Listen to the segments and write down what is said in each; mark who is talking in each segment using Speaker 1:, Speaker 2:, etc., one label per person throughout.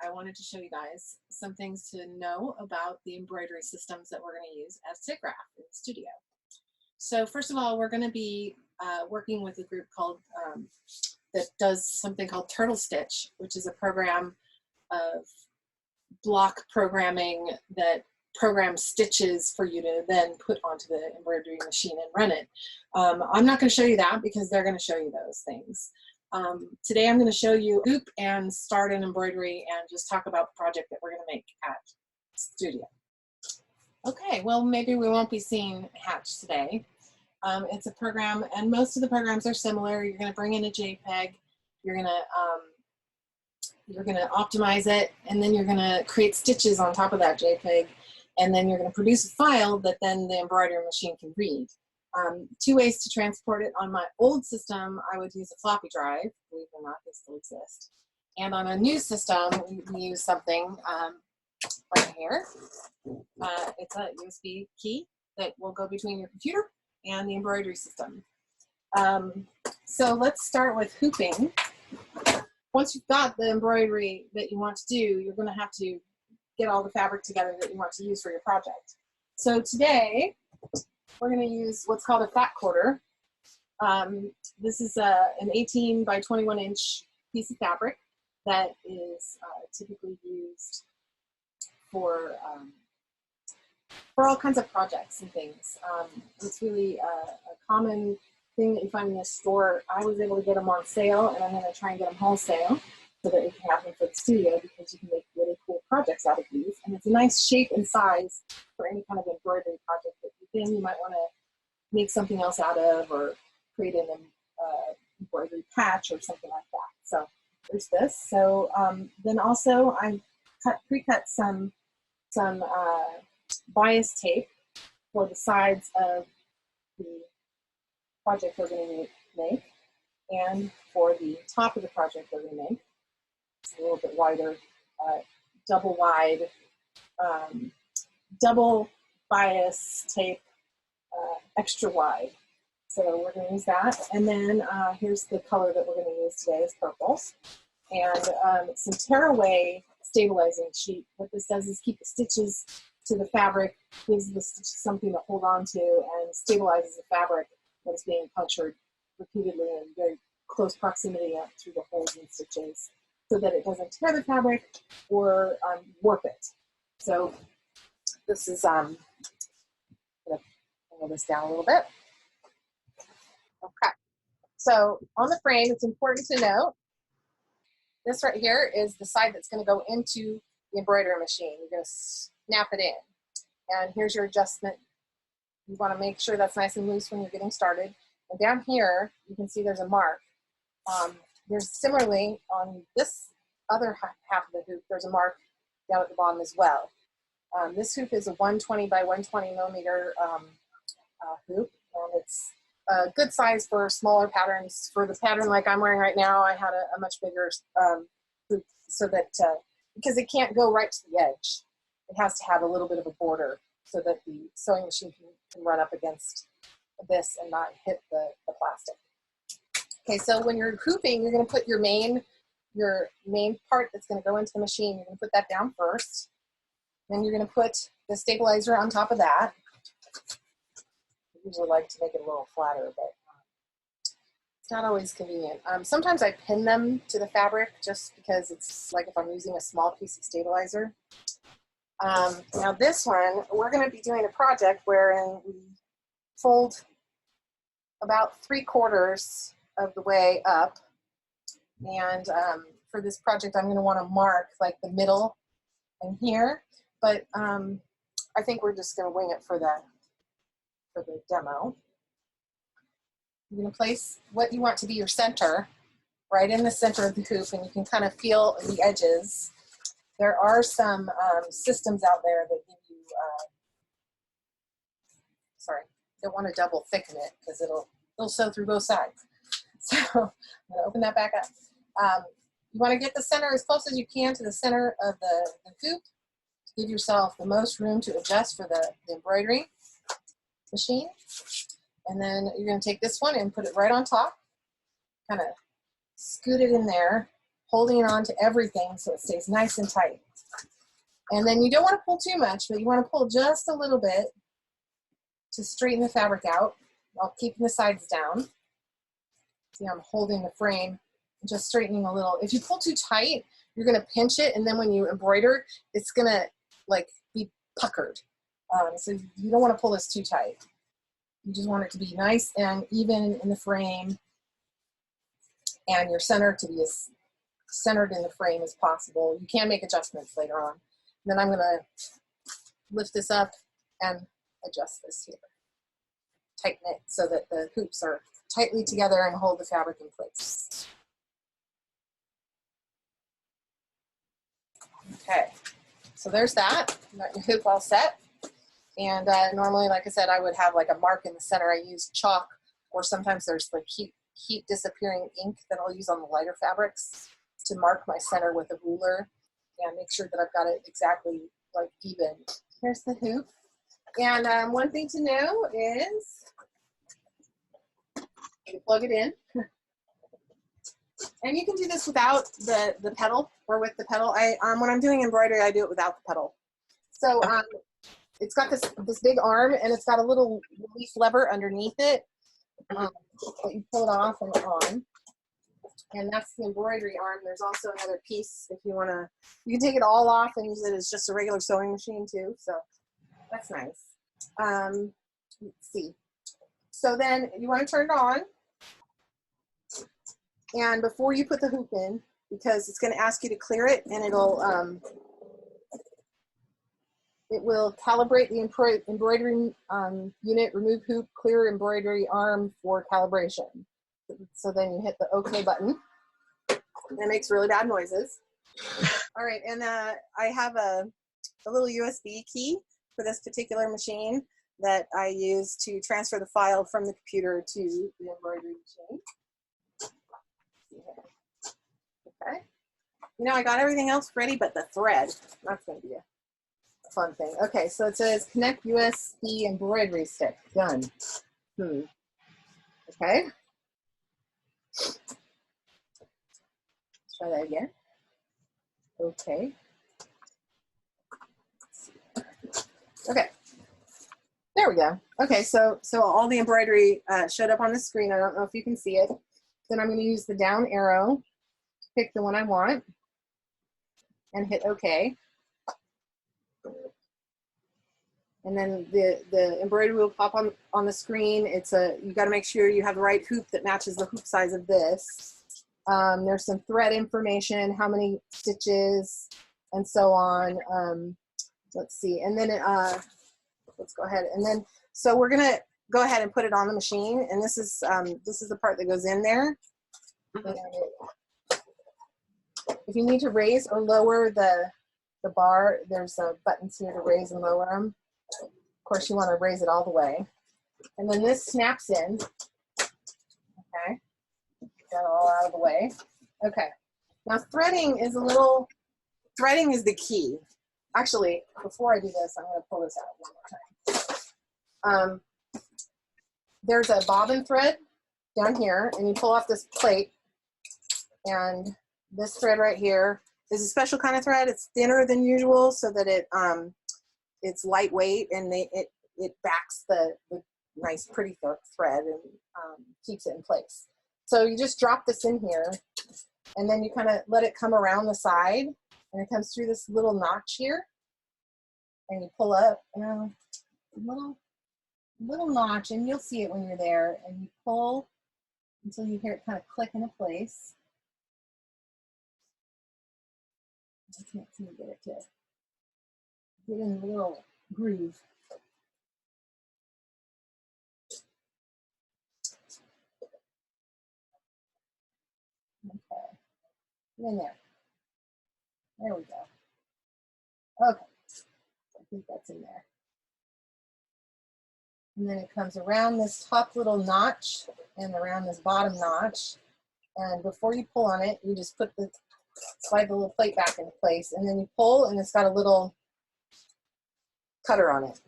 Speaker 1: I wanted to show you guys some things to know about the embroidery systems that we're going to use as Tigraph in the studio. So first of all, we're going to be working with a group called that does something called Turtle Stitch, which is a program of block programming that programs stitches for you to then put onto the embroidery machine and run it. I'm not going to show you that because they're going to show you those things. Today I'm going to show you hoop and start an embroidery and just talk about the project that we're going to make at studio. Okay, well maybe we won't be seeing Hatch today. It's a program, and most of the programs are similar. You're going to bring in a JPEG, you're going to optimize it, and then you're going to create stitches on top of that JPEG, and then you're going to produce a file that then the embroidery machine can read. Two ways to transport it. On my old system, I would use a floppy drive. Believe it or not, they still exist. And on a new system, we use something right here. It's a USB key that will go between your computer and the embroidery system. So let's start with hooping. Once you've got the embroidery that you want to do, you're going to have to get all the fabric together that you want to use for your project. So today, we're going to use what's called a fat quarter. This is an 18 by 21 inch piece of fabric that is typically used for all kinds of projects and things. It's really a common thing that you find in the store. I was able to get them on sale, and I'm going to try and get them wholesale so that you can have them for the studio, because you can make really cool projects out of these. And it's a nice shape and size for any kind of embroidery project that you might want to make something else out of, or create an embroidery patch or something like that. So there's this. So then also I pre-cut some bias tape for the sides of the project we're going to make, and for the top of the project we're going to make. It's a little bit wider, double wide, double bias tape, extra wide. So we're going to use that. And then here's the color that we're going to use today is purple. And some tearaway stabilizing sheet. What this does is keep the stitches to the fabric, gives the stitches something to hold on to, and stabilizes the fabric when it's being punctured repeatedly in very close proximity up through the holes and stitches, so that it doesn't tear the fabric or warp it. So this is, I'm going to pull this down a little bit. Okay, so on the frame, it's important to note, this right here is the side that's going to go into the embroidery machine. You're going to snap it in. And here's your adjustment. You want to make sure that's nice and loose when you're getting started. And down here, you can see there's a mark. There's similarly on this other half of the hoop, there's a mark down at the bottom as well. This hoop is a 120 by 120 millimeter hoop, and it's a good size for smaller patterns. For the pattern like I'm wearing right now, I had a much bigger hoop, so that, because it can't go right to the edge, it has to have a little bit of a border so that the sewing machine can run up against this and not hit the plastic. Okay, so when you're hooping, you're going to put your main part that's going to go into the machine. You're going to put that down first. Then you're going to put the stabilizer on top of that. I usually like to make it a little flatter, but it's not always convenient. Sometimes I pin them to the fabric just because it's like if I'm using a small piece of stabilizer. Now this one, we're going to be doing a project wherein we fold about 3/4 of the way up. And for this project, I'm going to want to mark like the middle and here, but I think we're just going to wing it for the demo. You're going to place what you want to be your center right in the center of the hoop, and you can kind of feel the edges. There are some systems out there that give you, sorry, don't want to double thicken it because it'll sew through both sides. So I'm going to open that back up. You want to get the center as close as you can to the center of the hoop to give yourself the most room to adjust for the embroidery machine. And then you're going to take this one and put it right on top, kind of scoot it in there, holding it on to everything so it stays nice and tight. And then you don't want to pull too much, but you want to pull just a little bit to straighten the fabric out while keeping the sides down. See, I'm holding the frame, just straightening a little. If you pull too tight, you're going to pinch it, and then when you embroider, it's going to like be puckered. So you don't want to pull this too tight. You just want it to be nice and even in the frame, and your center to be as centered in the frame as possible. You can make adjustments later on. And then I'm going to lift this up and adjust this here. Tighten it so that the hoops are tightly together and hold the fabric in place. Okay, so there's that. You got your hoop all set. And normally, like I said, I would have like a mark in the center. I use chalk, or sometimes there's like heat disappearing ink that I'll use on the lighter fabrics to mark my center with a ruler and make sure that I've got it exactly like even. Here's the hoop. And one thing to know is you plug it in. And you can do this without the pedal or with the pedal. When I'm doing embroidery, I do it without the pedal. So it's got this big arm, and it's got a little release lever underneath it that you pull it off and on. And that's the embroidery arm. There's also another piece if you want to. You can take it all off and use it as just a regular sewing machine too. So that's nice. Let's see. So then you want to turn it on. And before you put the hoop in, because it's going to ask you to clear it, and it will calibrate the embroidery unit, remove hoop, clear embroidery arm for calibration. So then you hit the OK button, and it makes really bad noises. All right, and I have a little USB key for this particular machine that I use to transfer the file from the computer to the embroidery machine. Okay. You know, I got everything else ready, but the thread. That's going to be a fun thing. Okay, so it says connect USB embroidery stick. Done. Okay. Let's try that again. Okay. Okay. There we go. Okay, so all the embroidery showed up on the screen. I don't know if you can see it. Then I'm going to use the down arrow, pick the one I want, and hit OK. And then the embroidery will pop on the screen. You got to make sure you have the right hoop that matches the hoop size of this. There's some thread information, how many stitches, and so on. Let's see. And then let's go ahead. And then so we're gonna go ahead and put it on the machine. And this is the part that goes in there. If you need to raise or lower the bar, there's buttons here to raise and lower them. Of course, you want to raise it all the way. And then this snaps in. Okay. Get that all out of the way. Okay. Now threading is the key. Actually, before I do this, I'm going to pull this out one more time. There's a bobbin thread down here, and you pull off this plate, and this thread right here is a special kind of thread. It's thinner than usual so that it's lightweight, and it backs the nice pretty thread and keeps it in place. So you just drop this in here, and then you kind of let it come around the side, and it comes through this little notch here, and you pull up a little notch, and you'll see it when you're there, and you pull until you hear it kind of click into place. I can't seem to get it to get in the little groove. Okay, in there. There we go. Okay, I think that's in there. And then it comes around this top little notch and around this bottom notch. And before you pull on it, you just slide the little plate back into place, and then you pull, and it's got a little cutter on it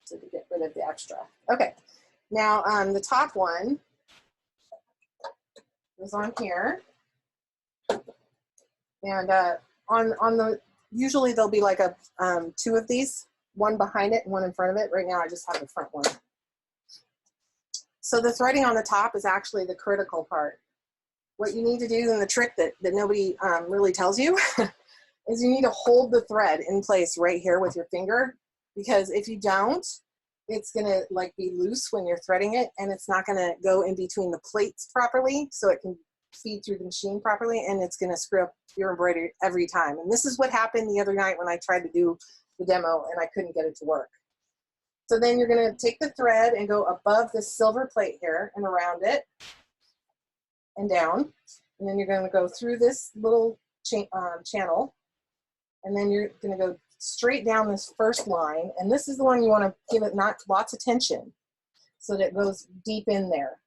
Speaker 1: so to get rid of the extra. Okay, now the top one is on here. And usually there'll be like a 2 of these, one behind it and one in front of it. Right now I just have the front one. So the threading on the top is actually the critical part. What you need to do, and the trick that nobody really tells you, is you need to hold the thread in place right here with your finger, because if you don't, it's gonna like be loose when you're threading it, and it's not gonna go in between the plates properly so it can feed through the machine properly, and it's gonna screw up your embroidery every time. And this is what happened the other night when I tried to do the demo and I couldn't get it to work. So then you're gonna take the thread and go above this silver plate here and around it and down. And then you're gonna go through this little channel, and then you're gonna go straight down this first line. And this is the one you wanna give it not lots of tension so that it goes deep in there.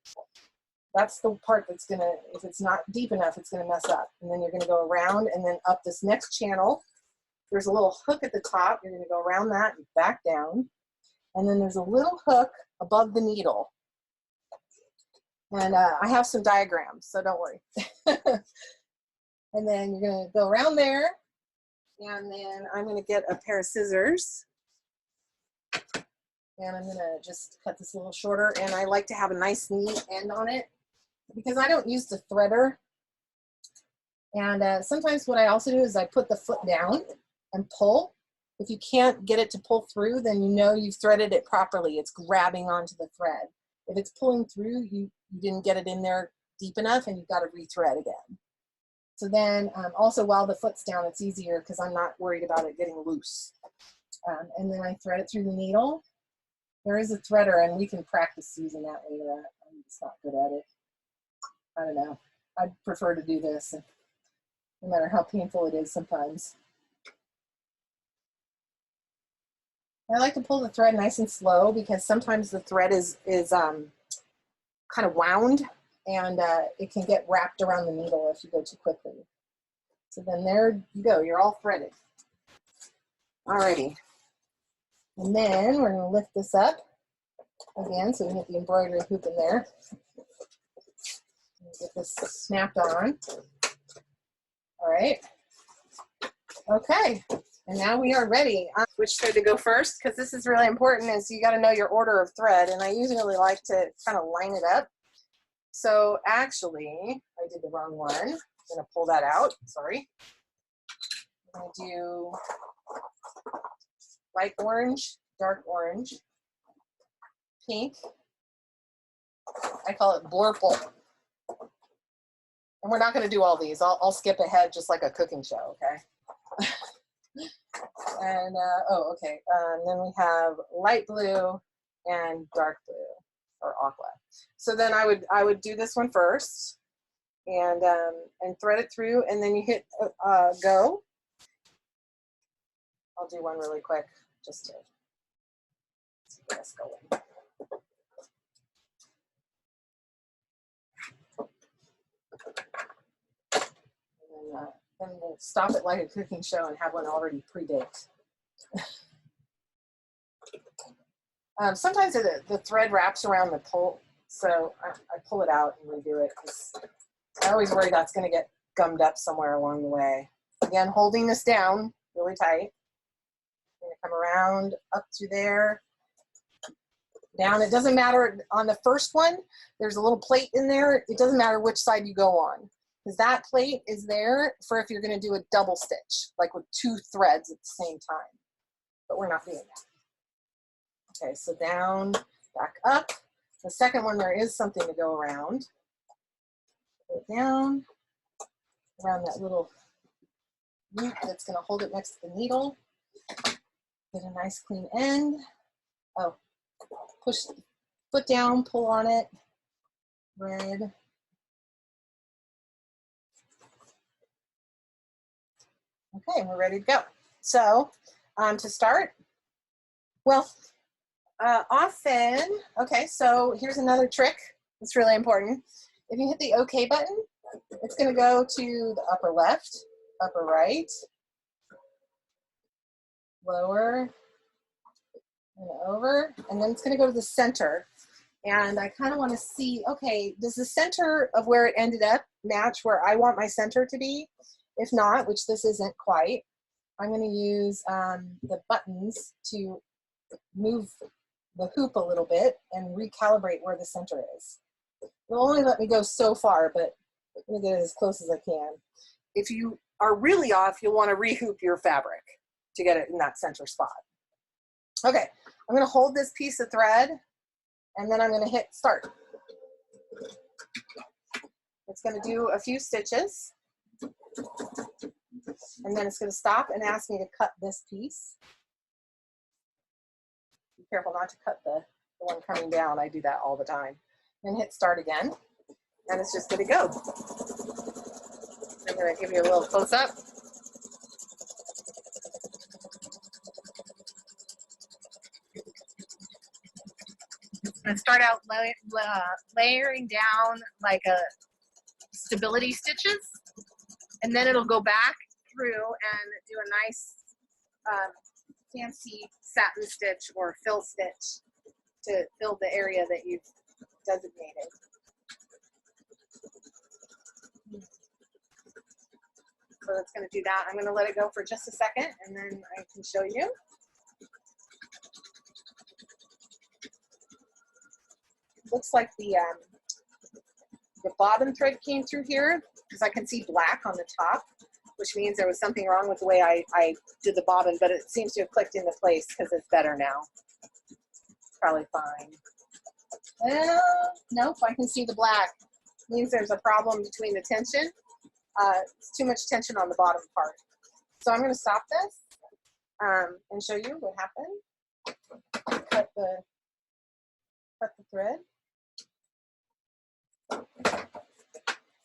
Speaker 1: That's the part that's gonna, if it's not deep enough, it's gonna mess up. And then you're gonna go around and then up this next channel. There's a little hook at the top. You're gonna go around that and back down. And then there's a little hook above the needle. And I have some diagrams, so don't worry. And then you're gonna go around there, and then I'm gonna get a pair of scissors, and I'm gonna just cut this a little shorter. And I like to have a nice neat end on it because I don't use the threader. And sometimes what I also do is I put the foot down and pull. If you can't get it to pull through, then you know you've threaded it properly. It's grabbing onto the thread. If it's pulling through, you didn't get it in there deep enough, and you've got to rethread again. So then also while the foot's down, it's easier because I'm not worried about it getting loose. And then I thread it through the needle. There is a threader, and we can practice using that later. I'm just not good at it. I don't know. I'd prefer to do this, no matter how painful it is sometimes. I like to pull the thread nice and slow because sometimes the thread is kind of wound, and it can get wrapped around the needle if you go too quickly. So then there you go, you're all threaded. Alrighty. And then we're gonna lift this up again so we can get the embroidery hoop in there. Get this snapped on. All right. Okay. And now we are ready. Which thread to go first, because this is really important, is you got to know your order of thread. And I usually like to kind of line it up. So actually, I did the wrong one. I'm going to pull that out. Sorry. I'm going to do light orange, dark orange, pink. I call it blurple. And we're not going to do all these. I'll skip ahead just like a cooking show, okay? And, oh, okay. Then we have light blue and dark blue, or aqua. So then I would do this one first, and thread it through, and then you hit go. I'll do one really quick just to get us going. Then we'll stop it like a cooking show and have one already pre-baked. Sometimes the thread wraps around the pull, so I pull it out and redo it because I always worry that's going to get gummed up somewhere along the way. Again, holding this down really tight. I'm going to come around up to there, down. It doesn't matter on the first one. There's a little plate in there. It doesn't matter which side you go on, because that plate is there for if you're going to do a double stitch, like with 2 threads at the same time. But we're not doing that. Okay, so down, back up. The second one, there is something to go around. Go down, around that little loop that's going to hold it next to the needle. Get a nice clean end. Oh, push the foot down, pull on it, thread. Okay, we're ready to go. So to start, well, often, okay, so here's another trick that's really important. If you hit the OK button, it's going to go to the upper left, upper right, lower, and over, and then it's going to go to the center. And I kind of want to see, okay, does the center of where it ended up match where I want my center to be? If not, which this isn't quite, I'm going to use the buttons to move the hoop a little bit and recalibrate where the center is. It'll only let me go so far, but I'm going to get it as close as I can. If you are really off, you'll want to rehoop your fabric to get it in that center spot. Okay, I'm going to hold this piece of thread and then I'm going to hit start. It's going to do a few stitches and then it's going to stop and ask me to cut this piece. Be careful not to cut the one coming down. I do that all the time. And hit start again and it's just going to go. I'm going to give you a little close up. And start out layering down like a stability stitches, and then it'll go back through and do a nice fancy satin stitch or fill stitch to fill the area that you've designated. So it's going to do that. I'm going to let it go for just a second and then I can show you. Looks like the bobbin thread came through here because I can see black on the top, which means there was something wrong with the way I did the bobbin, but it seems to have clicked into place because it's better now. Probably fine. Nope, I can see the black. It means there's a problem between the tension. It's too much tension on the bottom part. So I'm going to stop this and show you what happened. Cut the thread.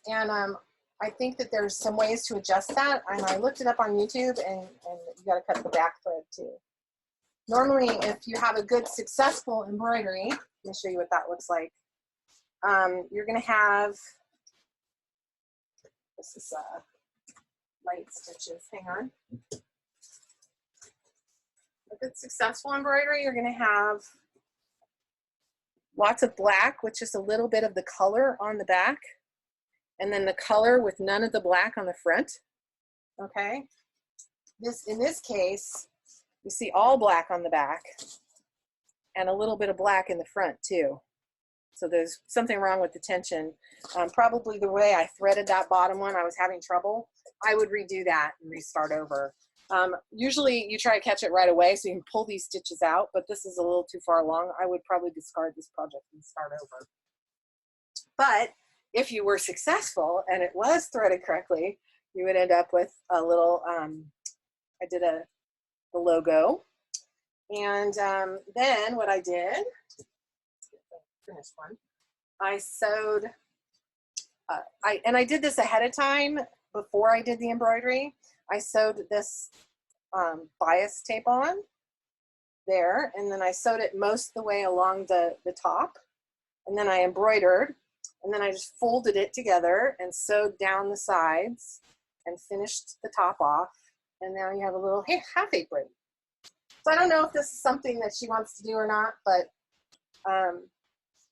Speaker 1: And I think that there's some ways to adjust that, and I looked it up on YouTube, and you got to cut the back thread too. Normally, if you have a good successful embroidery, let me show you what that looks like. You're going to have, this is light stitches, hang on. A good successful embroidery, you're going to have lots of black with just a little bit of the color on the back, and then the color with none of the black on the front. Okay, in this case, you see all black on the back and a little bit of black in the front too. So there's something wrong with the tension. Probably the way I threaded that bottom one, I was having trouble. I would redo that and restart over. Usually you try to catch it right away so you can pull these stitches out, but this is a little too far along. I would probably discard this project and start over. But if you were successful and it was threaded correctly, you would end up with a little, I did the logo. And then what I did, finished one, I sewed, I did this ahead of time before I did the embroidery. I sewed this bias tape on there, and then I sewed it most of the way along the top, and then I embroidered, and then I just folded it together and sewed down the sides and finished the top off, and now you have a little half apron. So I don't know if this is something that she wants to do or not, but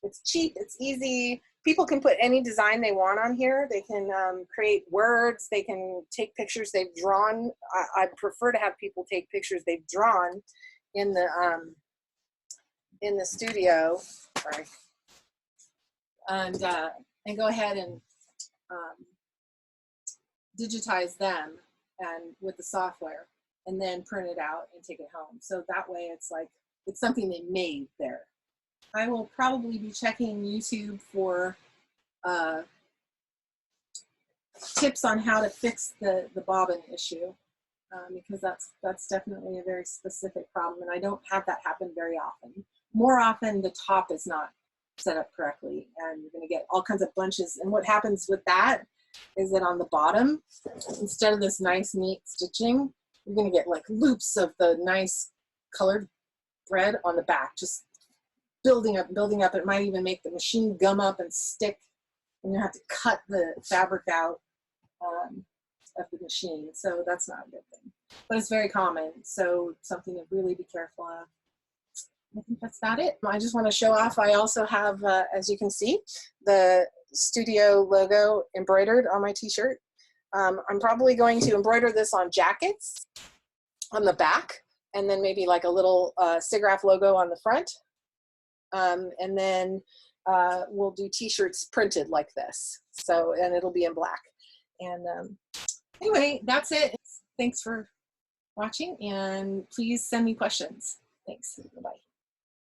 Speaker 1: it's cheap, it's easy. People can put any design they want on here. They can create words, they can take pictures they've drawn. I prefer to have people take pictures they've drawn in the studio, sorry, and go ahead and digitize them and with the software, and then print it out and take it home. So that way it's like, it's something they made there. I will probably be checking YouTube for tips on how to fix the bobbin issue, because that's definitely a very specific problem, and I don't have that happen very often. More often, the top is not set up correctly, and you're going to get all kinds of bunches. And what happens with that is that on the bottom, instead of this nice, neat stitching, you're going to get like loops of the nice colored thread on the back, just building up, building up. It might even make the machine gum up and stick, and you have to cut the fabric out of the machine. So that's not a good thing, but it's very common. So something to really be careful of. I think that's about it. I just want to show off. I also have, as you can see, the studio logo embroidered on my t-shirt. I'm probably going to embroider this on jackets on the back, and then maybe like a little SIGGRAPH logo on the front. And then we'll do t-shirts printed like this. So, and it'll be in black. And anyway, that's it. Thanks for watching, and please send me questions. Thanks. Bye-bye.